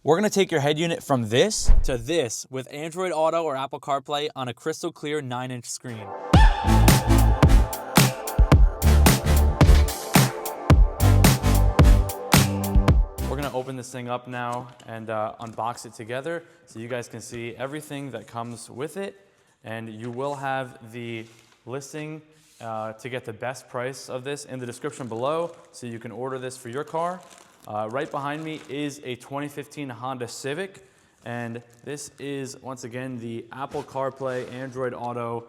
We're gonna take your head unit from this to this with Android Auto or Apple CarPlay on a crystal clear 9-inch screen. We're gonna open this thing up now and unbox it together so you guys can see everything that comes with it. And you will have the listing to get the best price of this in the description below so you can order this for your car. Right behind me is a 2015 Honda Civic, and this is once again the Apple CarPlay Android Auto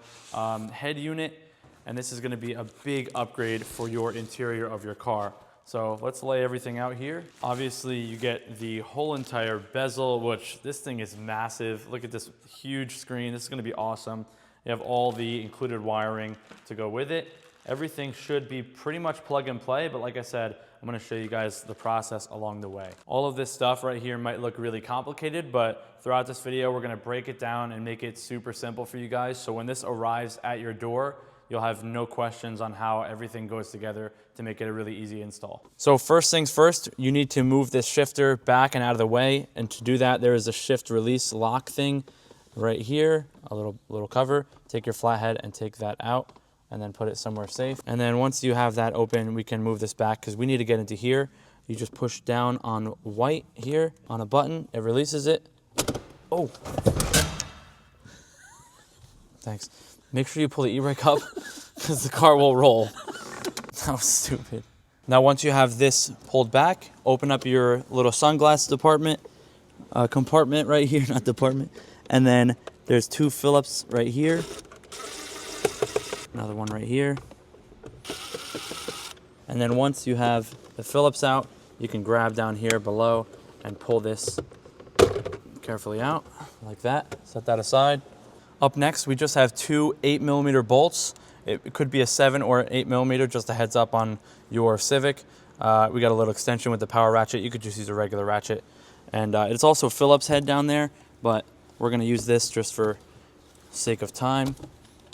head unit, and this is going to be a big upgrade for your interior of your car. So let's lay everything out here. Obviously you get the whole entire bezel, which this thing is massive. Look at this huge screen. This is going to be awesome. You have all the included wiring to go with it. Everything should be pretty much plug and play, but like I said, I'm gonna show you guys the process along the way. All of this stuff right here might look really complicated, but throughout this video, we're gonna break it down and make it super simple for you guys. So when this arrives at your door, you'll have no questions on how everything goes together to make it a really easy install. So first things first, you need to move this shifter back and out of the way. And to do that, there is a shift release lock thing right here, a little cover. Take your flathead and take that out, and then put it somewhere safe. And then once you have that open, we can move this back because we need to get into here. You just push down on white here on a button. It releases it. Oh. Thanks. Make sure you pull the e-brake up because the car will roll. That was stupid. Now once you have this pulled back, open up your little sunglass compartment right here, not department. And then there's 2 Phillips right here. Another one right here. And then once you have the Phillips out, you can grab down here below and pull this carefully out like that. Set that aside. Up next, we just have 2 8mm bolts. It could be a 7 or 8mm, just a heads up on your Civic. We got a little extension with the power ratchet. You could just use a regular ratchet. And it's also Phillips head down there, but we're gonna use this just for sake of time.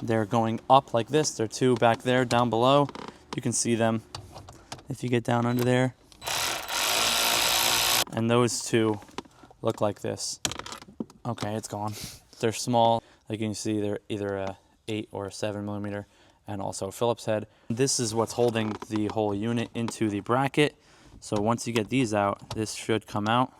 They're going up like this. There are 2 back there down below. You can see them if you get down under there. And those 2 look like this. Okay, it's gone. They're small. Like you can see, they're either a 8 or a 7mm, and also a Phillips head. This is what's holding the whole unit into the bracket. So once you get these out, this should come out.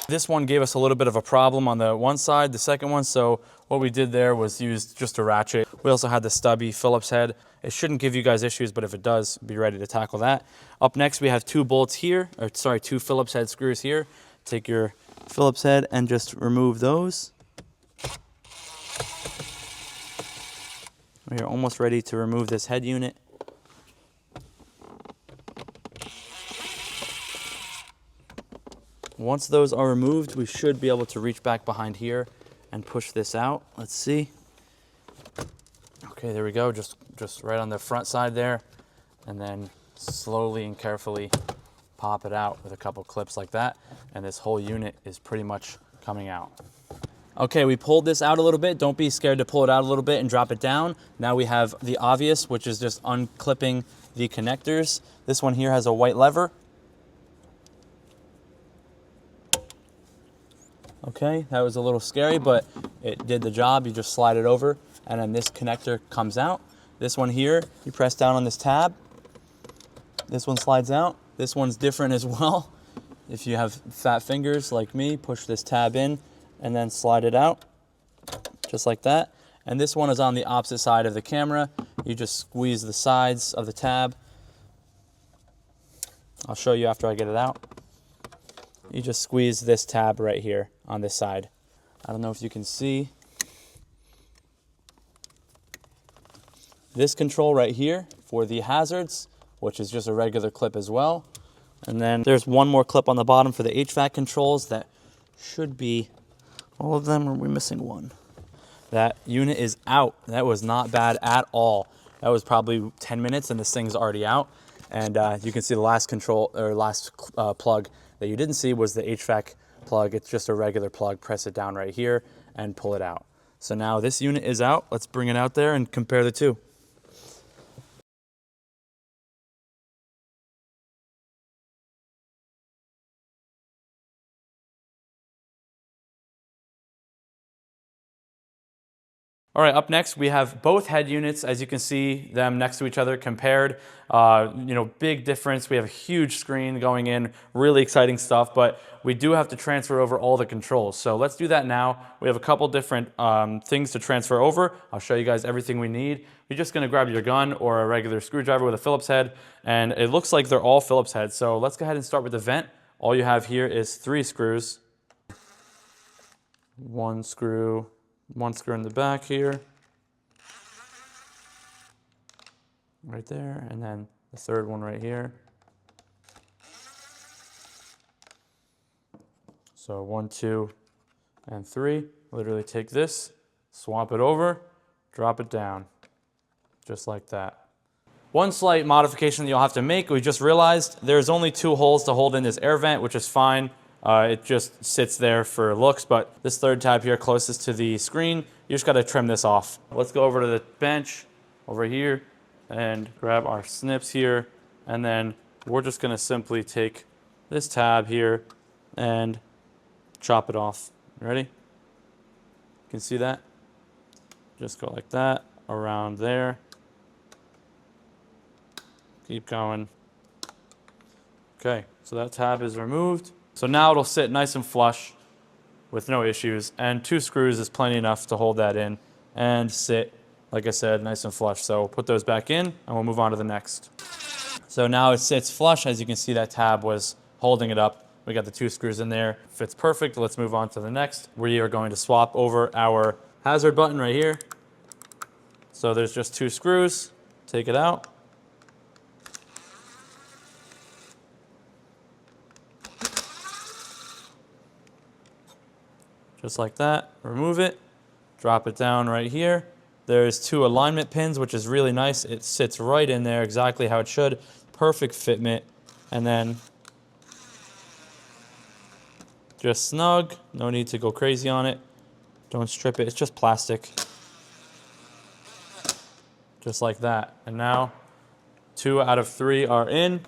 This one gave us a little bit of a problem on the one side, the second one, so what we did there was use just a ratchet. We also had the stubby Phillips head. It shouldn't give you guys issues, but if it does, be ready to tackle that. Up next, we have 2 bolts here, or sorry, 2 Phillips head screws here. Take your Phillips head and just remove those. We are almost ready to remove this head unit. Once those are removed, we should be able to reach back behind here and push this out. Let's see. Okay, there we go. Just right on the front side there. And then slowly and carefully pop it out with a couple clips like that. And this whole unit is pretty much coming out. Okay, we pulled this out a little bit. Don't be scared to pull it out a little bit and drop it down. Now we have the obvious, which is just unclipping the connectors. This one here has a white lever. Okay, that was a little scary, but it did the job. You just slide it over, and then this connector comes out. This one here, you press down on this tab. This one slides out. This one's different as well. If you have fat fingers like me, push this tab in and then slide it out, just like that. And this one is on the opposite side of the camera. You just squeeze the sides of the tab. I'll show you after I get it out. You just squeeze this tab right here on this side. I don't know if you can see. This control right here for the hazards, which is just a regular clip as well. And then there's one more clip on the bottom for the HVAC controls that should be all of them, or are we missing one? That unit is out. That was not bad at all. That was probably 10 minutes and this thing's already out. And you can see the last control or last plug that you didn't see was the HVAC plug. It's just a regular plug. Press it down right here and pull it out. So now this unit is out. Let's bring it out there and compare the 2. All right, up next we have both head units. As you can see them next to each other compared. Big difference. We have a huge screen going in, really exciting stuff, but we do have to transfer over all the controls. So let's do that now. We have a couple different things to transfer over. I'll show you guys everything we need. You're just gonna grab your gun or a regular screwdriver with a Phillips head, and it looks like they're all Phillips heads. So let's go ahead and start with the vent. All you have here is 3 screws. One screw in the back here, right there, and then the third one right here. So 1, 2, and 3. Literally take this, swap it over, drop it down, just like that. One slight modification that you'll have to make, we just realized there's only 2 holes to hold in this air vent, which is fine. It just sits there for looks, but this third tab here closest to the screen, you just gotta trim this off. Let's go over to the bench over here and grab our snips here, and then we're just gonna simply take this tab here and chop it off. Ready? You can see that? Just go like that, around there. Keep going. Okay, so that tab is removed. So now it'll sit nice and flush with no issues, and 2 screws is plenty enough to hold that in and sit, like I said, nice and flush. So we'll put those back in and we'll move on to the next. So now it sits flush. As you can see, that tab was holding it up. We got the 2 screws in there. Fits perfect. Let's move on to the next. We are going to swap over our hazard button right here. So there's just 2 screws. Take it out. Just like that, remove it, drop it down right here. There's 2 alignment pins, which is really nice. It sits right in there exactly how it should. Perfect fitment. And then just snug, no need to go crazy on it. Don't strip it, it's just plastic. Just like that. And now 2 out of 3 are in.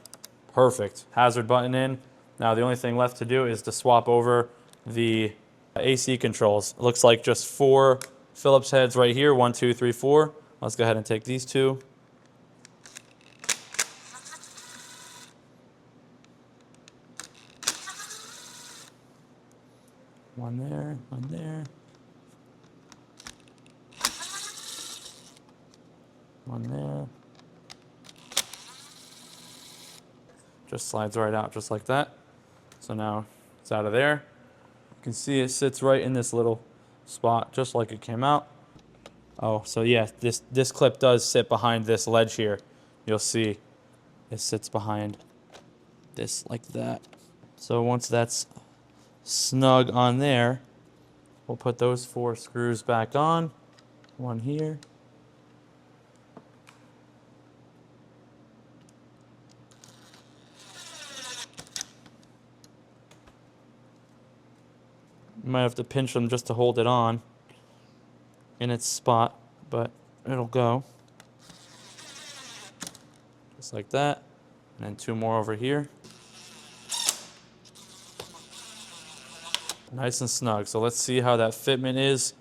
Perfect, hazard button in. Now the only thing left to do is to swap over the AC controls. It looks like just 4 Phillips heads right here. 1, 2, 3, 4. Let's go ahead and take these 2. One there, one there. One there. Just slides right out just like that. So now it's out of there. You can see it sits right in this little spot just like it came out. Oh, so yeah, this clip does sit behind this ledge here. You'll see it sits behind this like that. So once that's snug on there, we'll put those 4 screws back on. One here. You might have to pinch them just to hold it on in its spot, but it'll go. Just like that. And then 2 more over here. Nice and snug. So let's see how that fitment is.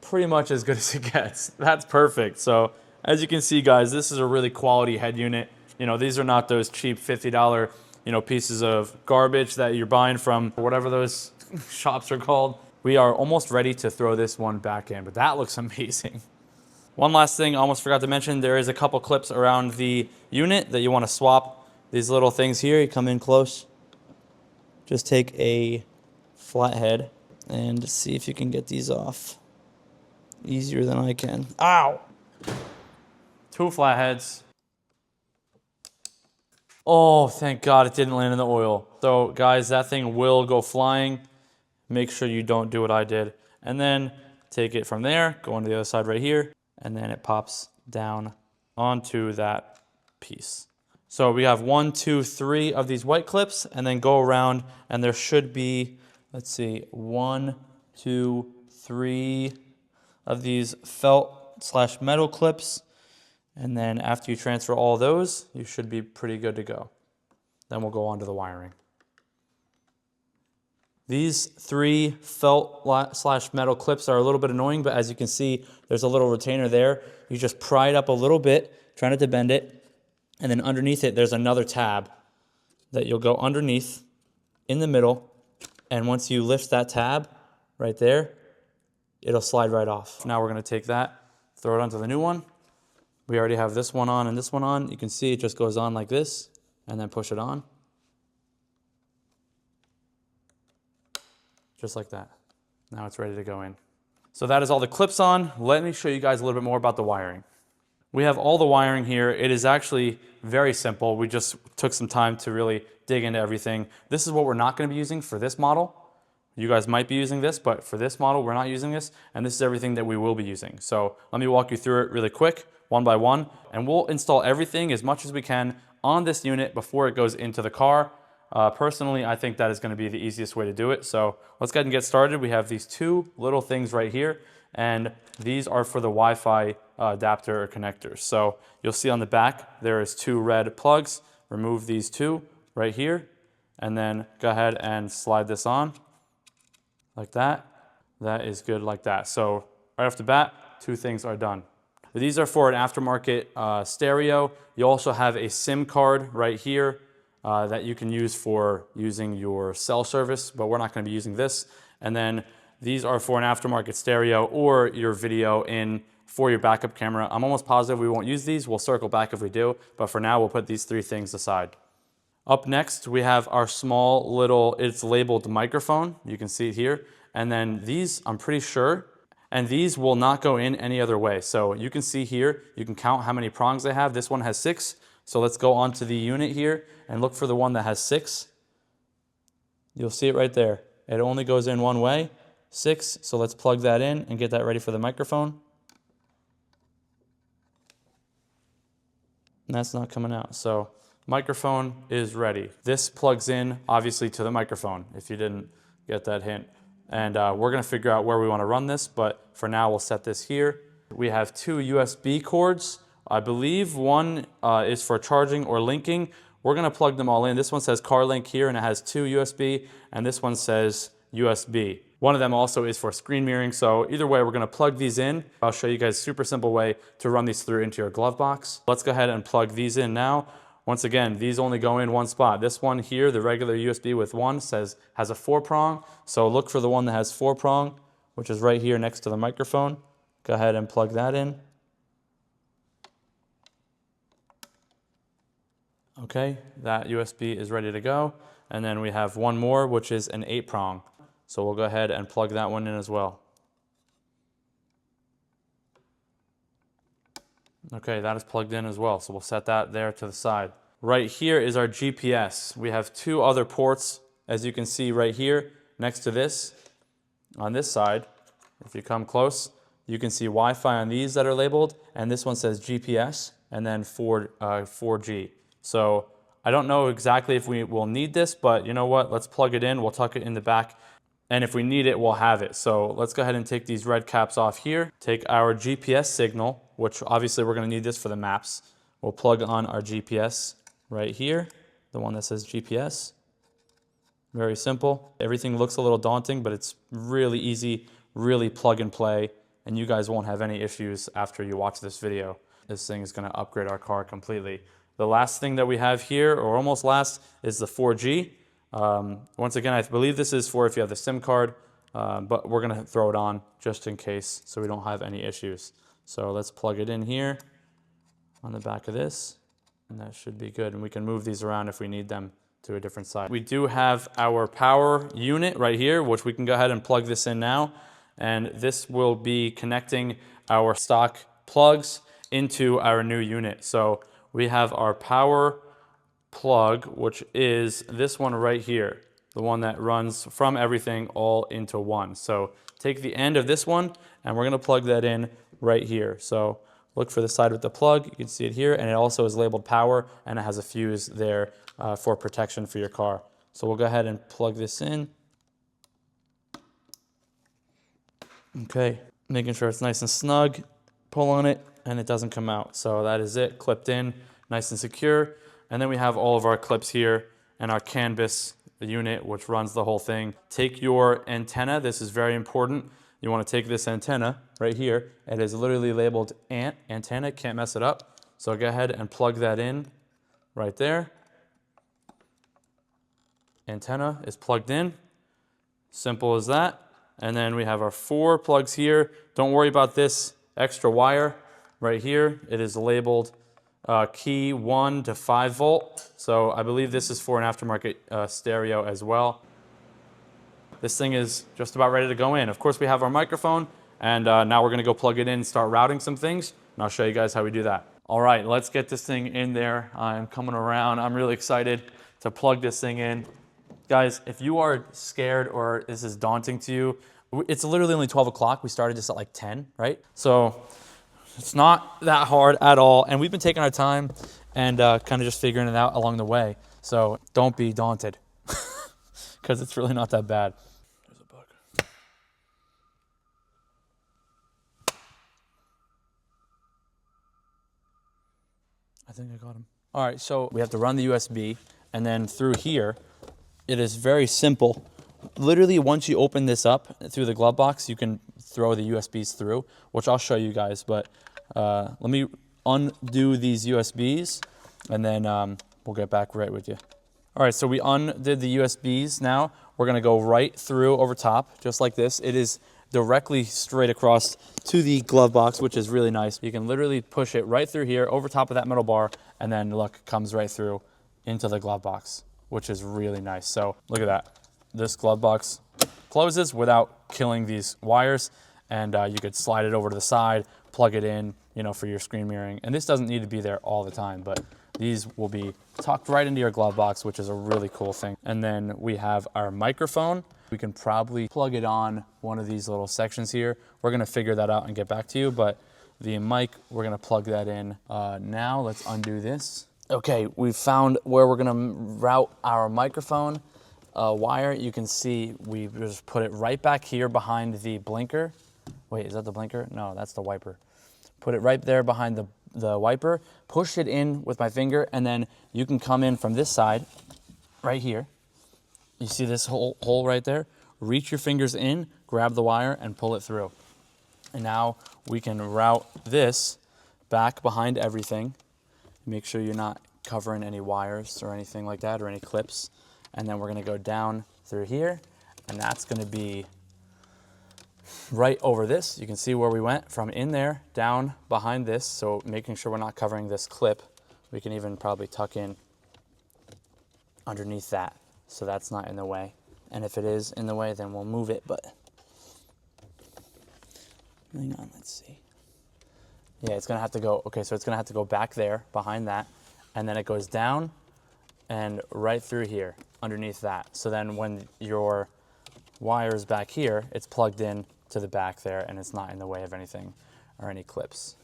Pretty much as good as it gets. That's perfect. So as you can see, guys, this is a really quality head unit. You know, these are not those cheap $50, pieces of garbage that you're buying from whatever those shops are called. We are almost ready to throw this one back in, but that looks amazing. One last thing I almost forgot to mention, there is a couple clips around the unit that you want to swap. These little things here, you come in close. Just take a flathead and see if you can get these off. Easier than I can. Ow! 2 flatheads. Oh, thank God it didn't land in the oil. So guys, that thing will go flying. Make sure you don't do what I did. And then take it from there, go on to the other side right here, and then it pops down onto that piece. So we have 1, 2, 3 of these white clips, and then go around, and there should be, let's see, 1, 2, 3 of these felt/metal clips. And then after you transfer all those, you should be pretty good to go. Then we'll go on to the wiring. These 3 felt/metal clips are a little bit annoying, but as you can see, there's a little retainer there. You just pry it up a little bit, try not to bend it, and then underneath it, there's another tab that you'll go underneath in the middle, and once you lift that tab right there, it'll slide right off. Now we're gonna take that, throw it onto the new one. We already have this one on and this one on. You can see it just goes on like this, and then push it on. Just like that. Now it's ready to go in. So that is all the clips on. Let me show you guys a little bit more about the wiring. We have all the wiring here. It is actually very simple. We just took some time to really dig into everything. This is what we're not going to be using for this model. You guys might be using this, but for this model, we're not using this, and this is everything that we will be using. So let me walk you through it really quick, one by one, and we'll install everything as much as we can on this unit before it goes into the car. Personally, I think that is going to be the easiest way to do it. So let's go ahead and get started. We have these 2 little things right here, and these are for the Wi-Fi adapter or connectors. So you'll see on the back, there is 2 red plugs. Remove these 2 right here, and then go ahead and slide this on like that. That is good like that. So right off the bat, 2 things are done. These are for an aftermarket stereo. You also have a SIM card right here that you can use for using your cell service, but we're not going to be using this. And then these are for an aftermarket stereo or your video in for your backup camera. I'm almost positive we won't use these. We'll circle back if we do, but for now we'll put these 3 things aside. Up next, we have our small little, it's labeled microphone. You can see it here. And then these, I'm pretty sure, and these will not go in any other way. So you can see here, you can count how many prongs they have. This one has 6. So let's go onto the unit here and look for the one that has 6. You'll see it right there. It only goes in one way, 6. So let's plug that in and get that ready for the microphone. And that's not coming out. So microphone is ready. This plugs in obviously to the microphone if you didn't get that hint. And we're gonna figure out where we wanna run this, but for now we'll set this here. We have 2 USB cords. I believe one is for charging or linking. We're gonna plug them all in. This one says CarLink here and it has 2 USB, and this one says USB. One of them also is for screen mirroring, so either way we're gonna plug these in. I'll show you guys a super simple way to run these through into your glove box. Let's go ahead and plug these in now. Once again, these only go in one spot. This one here, the regular USB with 1, has a 4-prong, so look for the one that has 4-prong, which is right here next to the microphone. Go ahead and plug that in. Okay, that USB is ready to go. And then we have one more, which is an 8-prong. So we'll go ahead and plug that one in as well. Okay, that is plugged in as well. So we'll set that there to the side. Right here is our GPS. We have 2 other ports, as you can see right here, next to this. On this side, if you come close, you can see Wi-Fi on these that are labeled, and this one says GPS, and then 4G. So I don't know exactly if we will need this, but you know what? Let's plug it in. We'll tuck it in the back, and if we need it, we'll have it. So let's go ahead and take these red caps off here. Take our GPS signal, which obviously we're going to need this for the maps. We'll plug on our GPS right here, the one that says GPS. Very simple. Everything looks a little daunting, but it's really easy, really plug and play, and you guys won't have any issues after you watch this video. This thing is going to upgrade our car completely. The last thing that we have here, or almost last, is the 4G. Once again, I believe this is for if you have the SIM card, but we're going to throw it on just in case so we don't have any issues. So let's plug it in here on the back of this, and that should be good. And we can move these around if we need them to a different side. We do have our power unit right here, which we can go ahead and plug this in now. And this will be connecting our stock plugs into our new unit. So we have our power plug, which is this one right here, the one that runs from everything all into one. So take the end of this one, and we're gonna plug that in right here. So look for the side with the plug, you can see it here, and it also is labeled power, and it has a fuse there for protection for your car. So we'll go ahead and plug this in. Okay, making sure it's nice and snug, pull on it, and it doesn't come out. So that is it, clipped in, nice and secure. And then we have all of our clips here and our canvas unit, which runs the whole thing. Take your antenna. This is very important. You want to take this antenna right here. It is literally labeled antenna. Can't mess it up. So go ahead and plug that in right there. Antenna is plugged in. Simple as that. And then we have our 4 plugs here. Don't worry about this extra wire right here. It is labeled key 1 to 5 volt. So I believe this is for an aftermarket stereo as well. This thing is just about ready to go in. Of course, we have our microphone, and now we're gonna go plug it in and start routing some things, and I'll show you guys how we do that. All right, let's get this thing in there. I'm coming around. I'm really excited to plug this thing in. Guys, if you are scared or this is daunting to you, it's literally only 12 o'clock. We started this at like 10, right? So it's not that hard at all. And we've been taking our time and kind of just figuring it out along the way. So don't be daunted because it's really not that bad. There's a bug. I think I got him. All right, so we have to run the USB, and then through here, it is very simple. Literally, once you open this up through the glove box, you can throw the USBs through, which I'll show you guys. But let me undo these USBs, and then we'll get back right with you. All right, so we undid the USBs. Now we're gonna go right through over top, just like this. It is directly straight across to the glove box, which is really nice. You can literally push it right through here, over top of that metal bar, and then look, comes right through into the glove box, which is really nice. So look at that. This glove box closes without killing these wires, and you could slide it over to the side, plug it in, you know, for your screen mirroring. And this doesn't need to be there all the time, but these will be tucked right into your glove box, which is a really cool thing. And then we have our microphone. We can probably plug it on one of these little sections here. We're gonna figure that out and get back to you, but the mic, we're gonna plug that in now. Let's undo this. Okay, we've found where we're gonna route our microphone wire. You can see we just put it right back here behind the blinker. Wait, is that the blinker? No, that's the wiper. Put it right there behind the wiper, push it in with my finger, and then you can come in from this side, right here. You see this hole right there? Reach your fingers in, grab the wire, and pull it through. And now we can route this back behind everything. Make sure you're not covering any wires or anything like that, or any clips. And then we're gonna go down through here, and that's gonna be right over this. You can see where we went from in there down behind this. So making sure we're not covering this clip. We can even probably tuck in underneath that, so that's not in the way. And if it is in the way, then we'll move it, but hang on, let's see. Yeah, it's gonna have to go, okay, so it's gonna have to go back there behind that, and then it goes down and right through here underneath that. So then when your wire is back here, it's plugged in to the back there, and it's not in the way of anything or any clips.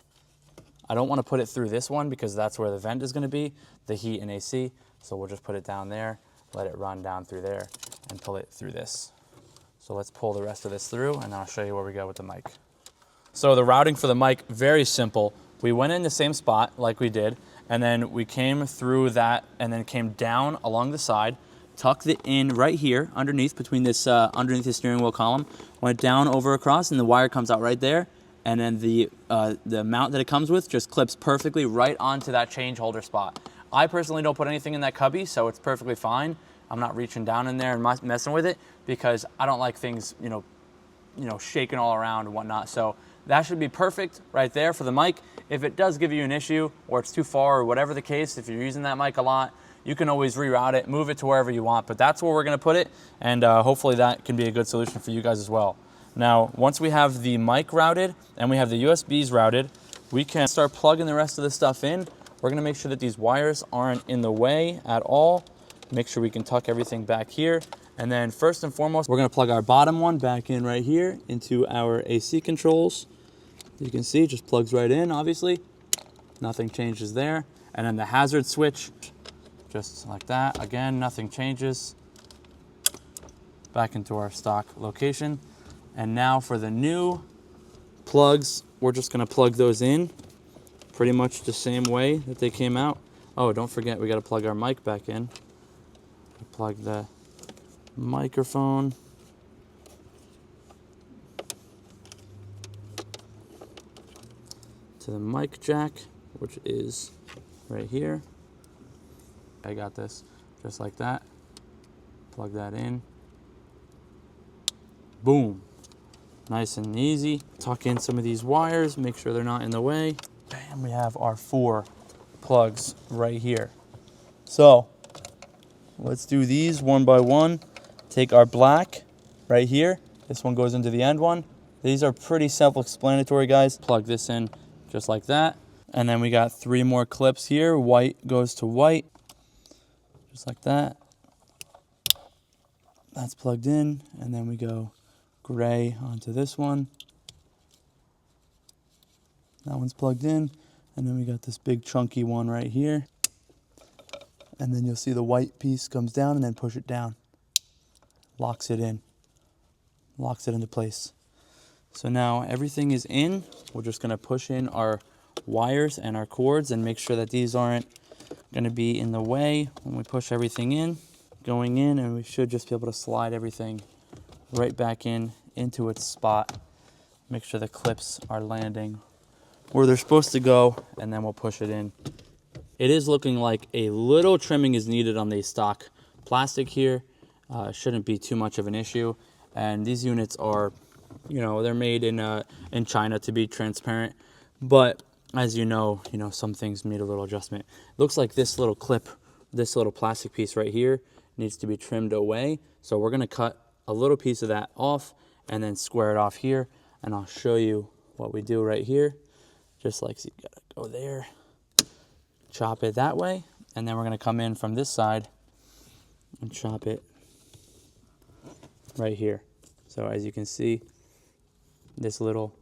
I don't want to put it through this one because that's where the vent is going to be, the heat and AC. So we'll just put it down there, let it run down through there, and pull it through this. So let's pull the rest of this through, and I'll show you where we go with the mic. So the routing for the mic, very simple. We went in the same spot like we did, and then we came through that, and then came down along the side, tucked it in right here underneath between this underneath the steering wheel column, went down over across, and the wire comes out right there, and then the mount that it comes with just clips perfectly right onto that change holder spot. I personally don't put anything in that cubby, so it's perfectly fine. I'm not reaching down in there and messing with it because I don't like things, you know, shaking all around and whatnot. So that should be perfect right there for the mic. If it does give you an issue or it's too far or whatever the case, if you're using that mic a lot, you can always reroute it, move it to wherever you want, but that's where we're gonna put it, and hopefully that can be a good solution for you guys as well. Now, once we have the mic routed and we have the USBs routed, we can start plugging the rest of this stuff in. We're gonna make sure that these wires aren't in the way at all. Make sure we can tuck everything back here. And then first and foremost, we're gonna plug our bottom one back in right here into our AC controls. You can see it just plugs right in, obviously. Nothing changes there. And then the hazard switch, just like that. Again, nothing changes. Back into our stock location. And now for the new plugs, we're just gonna plug those in pretty much the same way that they came out. Oh, don't forget, we gotta plug our mic back in. plug the microphone. To the mic jack, which is right here. I got this just like that. Plug that in. Boom. Nice and easy. Tuck in some of these wires, make sure they're not in the way. Bam, we have our 4 plugs right here. So let's do these one by one. Take our black right here. This one goes into the end one. These are pretty self-explanatory, guys. Plug this in just like that. And then we got 3 more clips here. White goes to white, just like that. That's plugged in. And then we go gray onto this one. That one's plugged in. And then we got this big chunky one right here. And then you'll see the white piece comes down and then push it down. Locks it in. Locks it into place. So now everything is in. We're just gonna push in our wires and our cords and make sure that these aren't gonna be in the way when we push everything in. Going in, and we should just be able to slide everything right back in into its spot. Make sure the clips are landing where they're supposed to go, and then we'll push it in. It is looking like a little trimming is needed on the stock plastic here. Shouldn't be too much of an issue. And these units are, you know, they're made in China to be transparent. But as you know, some things need a little adjustment. Looks like this little clip, this little plastic piece right here needs to be trimmed away. So we're gonna cut a little piece of that off and then square it off here. And I'll show you what we do right here. Just like, so you gotta go there, chop it that way. And then we're gonna come in from this side and chop it right here. So as you can see, this little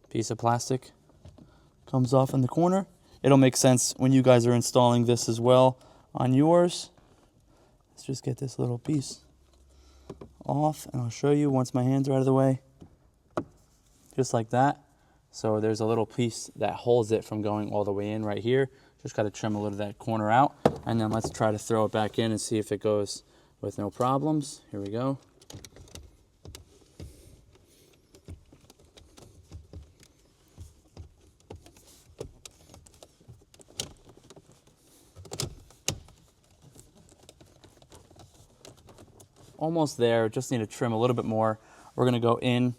piece of plastic comes off in the corner. It'll make sense when you guys are installing this as well on yours. Let's just get this little piece off, and I'll show you once my hands are out of the way. Just like that. So there's a little piece that holds it from going all the way in right here. Just got to trim a little of that corner out, and then let's try to throw it back in and see if it goes with no problems. Here we go. Almost there, just need to trim a little bit more. We're gonna go in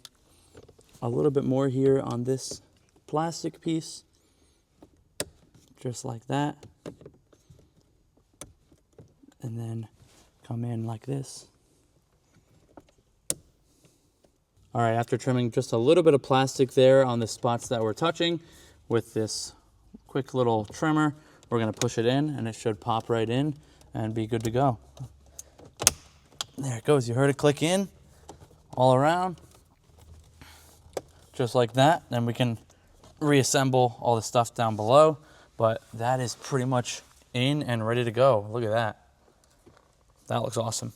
a little bit more here on this plastic piece, just like that. And then come in like this. All right, after trimming just a little bit of plastic there on the spots that we're touching with this quick little trimmer, we're gonna push it in and it should pop right in and be good to go. There it goes, you heard it click in all around, just like that. Then we can reassemble all the stuff down below, but that is pretty much in and ready to go. Look at that. That looks awesome.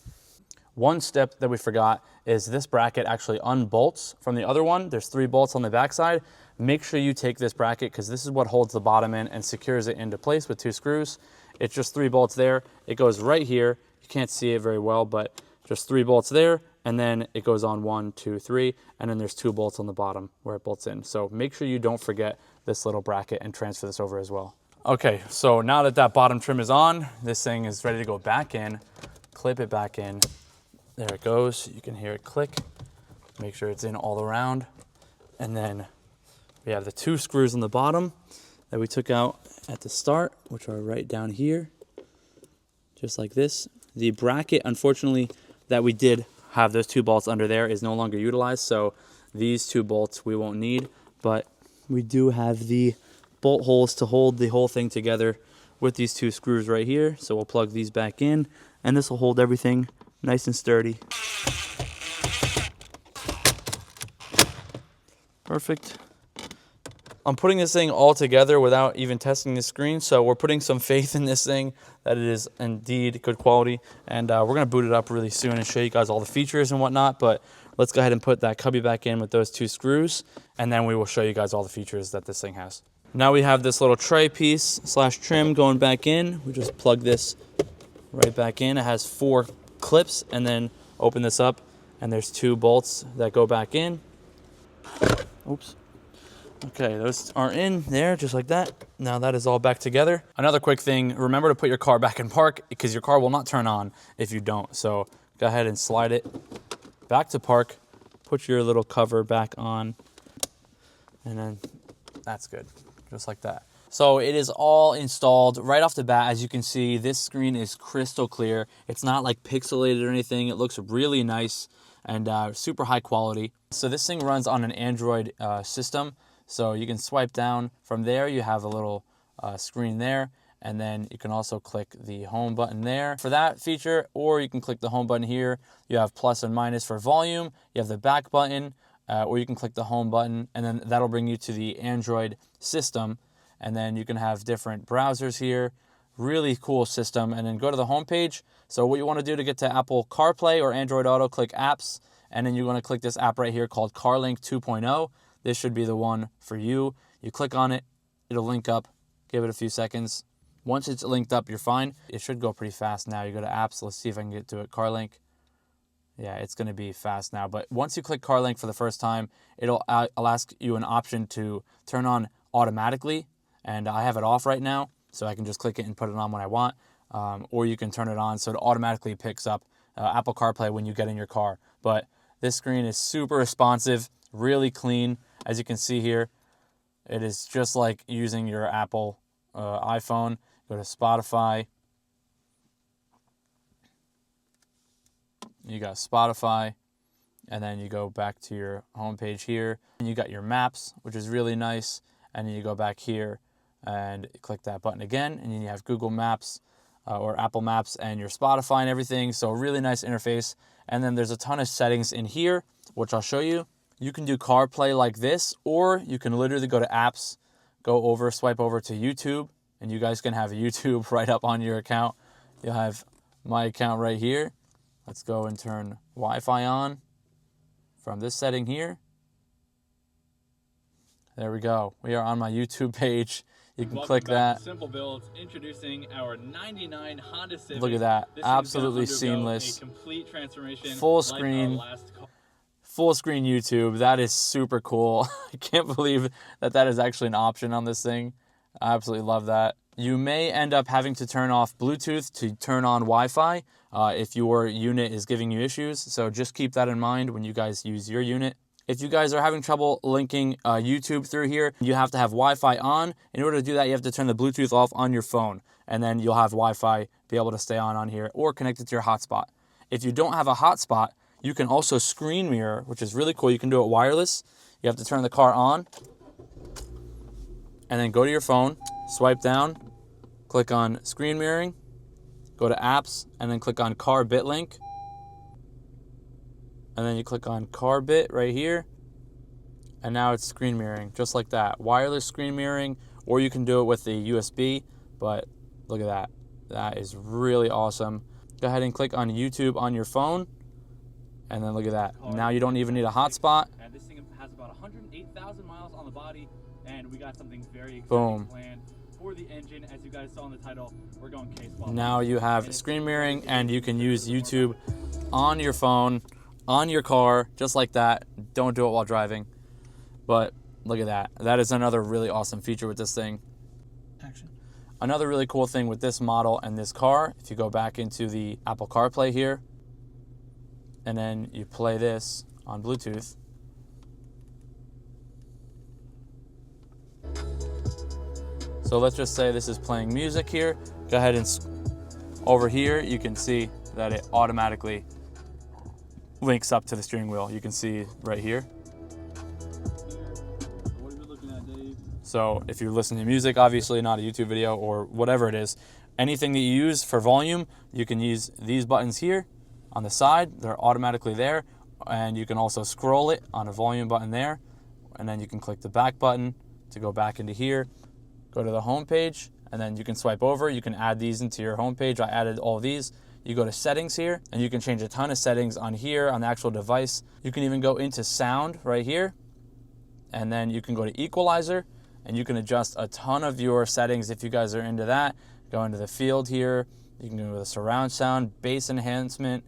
One step that we forgot is this bracket actually unbolts from the other one. There's 3 bolts on the backside. Make sure you take this bracket because this is what holds the bottom in and secures it into place with 2 screws. It's just 3 bolts there. It goes right here. You can't see it very well, but just 3 bolts there, and then it goes on 1, 2, 3, and then there's 2 bolts on the bottom where it bolts in. So make sure you don't forget this little bracket and transfer this over as well. Okay, so now that that bottom trim is on, this thing is ready to go back in. Clip it back in. There it goes. You can hear it click. Make sure it's in all around. And then we have the 2 screws on the bottom that we took out at the start, which are right down here, just like this. The bracket, unfortunately, that we did have those 2 bolts under there is no longer utilized, so these 2 bolts we won't need, but we do have the bolt holes to hold the whole thing together with these 2 screws right here. So we'll plug these back in, and this will hold everything nice and sturdy. Perfect. I'm putting this thing all together without even testing the screen, so we're putting some faith in this thing that it is indeed good quality, and we're going to boot it up really soon and show you guys all the features and whatnot. But let's go ahead and put that cubby back in with those 2 screws, and then we will show you guys all the features that this thing has. Now we have this little tray piece / trim going back in. We just plug this right back in. It has 4 clips, and then open this up, and there's 2 bolts that go back in. Oops. Okay, those are in there just like that. Now that is all back together. Another quick thing, remember to put your car back in park because your car will not turn on if you don't. So go ahead and slide it back to park, put your little cover back on, and then that's good, just like that. So it is all installed right off the bat. As you can see, this screen is crystal clear. It's not like pixelated or anything. It looks really nice and super high quality. So this thing runs on an Android system. So you can swipe down from there. You have a little screen there, and then you can also click the home button there for that feature, or you can click the home button here. You have plus and minus for volume. You have the back button, or you can click the home button, and then that'll bring you to the Android system. And then you can have different browsers here. Really cool system. And then go to the home page. So what you want to do to get to Apple CarPlay or Android Auto, click apps, and then you're going to click this app right here called CarLink 2.0. This should be the one for you. You click on it, it'll link up. Give it a few seconds. Once it's linked up, you're fine. It should go pretty fast now. You go to apps. Let's see if I can get to it. CarLink. Yeah, it's going to be fast now. But once you click CarLink for the first time, it'll ask you an option to turn on automatically. And I have it off right now, so I can just click it and put it on when I want. Or you can turn it on so it automatically picks up Apple CarPlay when you get in your car. But this screen is super responsive, really clean. As you can see here, it is just like using your Apple iPhone. Go to Spotify. You got Spotify, and then you go back to your homepage here. And you got your maps, which is really nice. And then you go back here and click that button again, and then you have Google Maps or Apple Maps and your Spotify and everything. So really nice interface. And then there's a ton of settings in here, which I'll show you. You can do CarPlay like this, or you can literally go to apps, swipe over to YouTube, and you guys can have YouTube right up on your account. You'll have my account right here. Let's go and turn Wi-Fi on from this setting here. There we go. We are on my YouTube page. You can click that. Simple Builds introducing our 99 Honda Civic. Look at that. Absolutely seamless. A complete transformation. Full screen. Full screen YouTube. That is super cool. I can't believe that is actually an option on this thing. I absolutely love that. You may end up having to turn off Bluetooth to turn on Wi-Fi if your unit is giving you issues. So just keep that in mind when you guys use your unit. If you guys are having trouble linking YouTube through here, you have to have Wi-Fi on. In order to do that, you have to turn the Bluetooth off on your phone, and then you'll have Wi-Fi be able to stay on here or connect it to your hotspot. If you don't have a hotspot, you can also screen mirror, which is really cool. You can do it wireless. You have to turn the car on, and then go to your phone, swipe down, click on screen mirroring, go to apps, and then click on Car Bit Link. And then you click on Car Bit right here, and now it's screen mirroring, just like that. Wireless screen mirroring, or you can do it with the USB, but look at that. That is really awesome. Go ahead and click on YouTube on your phone, and then look at that. Now you don't even need a hotspot. And this thing has about 108,000 miles on the body, and we got something very exciting planned for the engine. As you guys saw in the title, we're going case swap. Now you have screen mirroring, and you can use YouTube on your phone, on your car, just like that. Don't do it while driving. But look at that. That is another really awesome feature with this thing. Another really cool thing with this model and this car, if you go back into the Apple CarPlay here, and then you play this on Bluetooth. So let's just say this is playing music here. Go ahead and over here, you can see that it automatically links up to the steering wheel. You can see right here. What are we looking at, Dave? So if you're listening to music, obviously not a YouTube video or whatever it is, anything that you use for volume, you can use these buttons here on the side. They're automatically there, and you can also scroll it on a volume button there, and then you can click the back button to go back into here. Go to the home page, and then you can swipe over. You can add these into your home page. I added all of these. You go to settings here, and you can change a ton of settings on here on the actual device. You can even go into sound right here, and then you can go to equalizer, and you can adjust a ton of your settings if you guys are into that. Go into the field here, You can go with a surround sound, bass enhancement,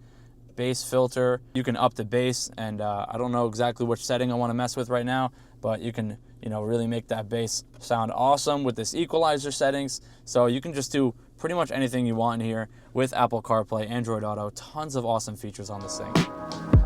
bass filter. You can up the bass, and I don't know exactly which setting I want to mess with right now, but you can, you know, really make that bass sound awesome with this equalizer settings. So you can just do pretty much anything you want in here with Apple CarPlay, Android Auto, tons of awesome features on this thing.